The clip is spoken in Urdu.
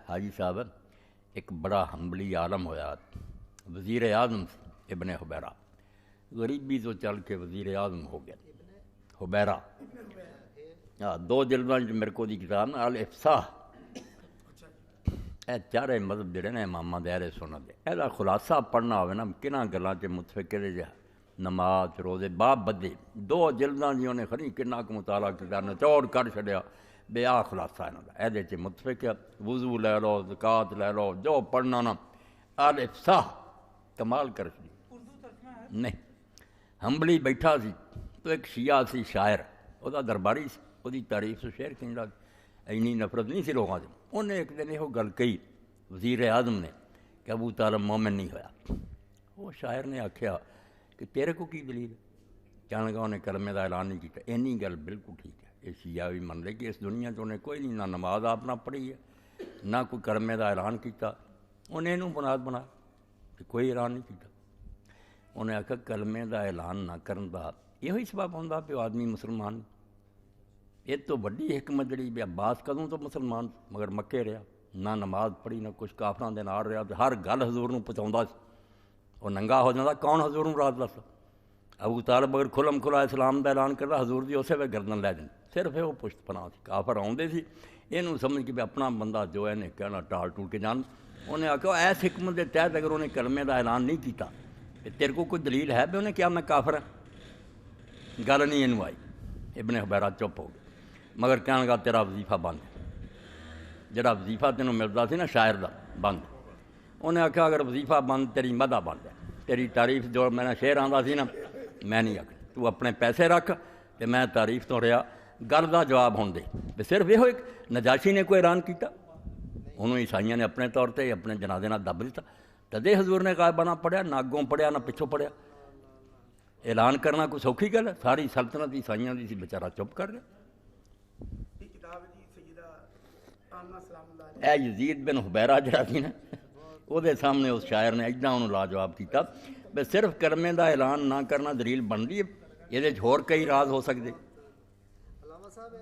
حاجی صاحب ایک بڑا ہمبلی عالم ہویا وزیر اعظم ابن حبیرہ، غریبی تو چل کے وزیر اعظم ہو گیا حبیرہ۔ ہاں، 2 جلداں میرے کو دی کتاب نا الافصاح، اے چارے مذہب جڑے نے اماماں دے اہل سنت دے، ایدا خلاصہ پڑھنا ہوئے نا کنہاں گلاں چ متفق دے جا نماز روزے باب بدے 2 جلداں دی انہیں خری کنہ کو مطالعہ کیتا نچوڑ کر چھڈیا بے آ خلاصہ انہاں دا، ایدے چ متفق ہے وضو لے لو زکوٰۃ لے لو جو پڑھنا نا الافصاح کمال کر سی نہیں۔ ہمبلی بیٹھا سی تو ایک شیعہ سی شاعر او دا درباری سی، او دی تعریف سے شعر کہندا اینی نفرت نہیں سی لوگاں سے، انہیں ایک دن یہ گل کہی وزیر اعظم نے کہ ابو طالب مومن نہیں ہویا۔ وہ شاعر نے آکھیا کہ تیرے کو کی دلیل ہے؟ کہنے لگا انہیں کلمے دا اعلان نہیں کیتا۔ اینی گل بالکل ٹھیک ہے، یہ شیعہ بھی من لے کہ اس دنیا تو انہیں کوئی نہیں نہ نماز آپ نہ پڑھی ہے نہ کوئی کلمے دا اعلان کیتا، انہیں انہوں بنیاد بنا کہ کوئی اعلان نہیں کیتا۔ انہیں آکھا کلمے دا اعلان نہ کرن دا یہی سبب ہوندا کہ آدمی مسلمان، یہ تو بڑی حکمت جڑی بھی عباس کدوں تو مسلمان مگر مکے رہا، نہ نماز پڑھی نہ کچھ کافراں دے نال رہا، ہر گل حضور نوں پہنچاوندا سی، وہ ننگا ہو جاندا کون حضور نوں رات دسدا؟ ابو طالب اگر کھلم کھلا اسلام دا اعلان کردا حضور دی اسے وے گردن لے جاندی، صرف وہ پشت پناہ سی، کافر آوندے سی اینوں سمجھ کے بھی اپنا بندہ جو ہے نے کہنا ٹال ٹول کے جان۔ انہیں آکھا ایس حکمت دے تحت اگر انہیں کلمے دا اعلان نہیں کیتا کہ تیرے کو کوئی دلیل ہے بھی انہیں کیا میں کافر ہاں؟ گل نہیں اینوں آئی، ابن حبیرہ چپ ہو گیا، مگر کہنے لگا تیرا وظیفہ بند ہے، جڑا وظیفہ تینوں ملتا سی نا شاعر دا بند۔ انہیں آکھا اگر وظیفہ بند تیری مدح بند ہے، تیری تعریف جو میں نے شعر آندا سی نا میں نہیں آکھا، تو اپنے پیسے رکھ کہ میں تعریف تو رہا، گل دا جواب ہون دے۔ صرف یہ ایک نجاشی نے کوئی اعلان کیتا، انہوں عیسائیاں نے اپنے طور تے اپنے جنازے نال دب دیتا، تدے حضور نے غائبہ نہ پڑھیا نہ اگوں پڑھیا نہ پچھوں پڑھیا۔ اعلان کرنا کوئی سوکھی گل ہے؟ ساری سلطنت عیسائیاں دی سی، بیچارہ چپ کر گیا۔ اے یزید بن حبیرہ جڑا سی نا وہ دے سامنے اس شاعر نے اتنا انہوں لاجواب کیتا بے صرف کلمے دا اعلان نہ کرنا دلیل بن دی ہے، یہ ہور کئی راز ہو سکتے۔ علامہ صاحب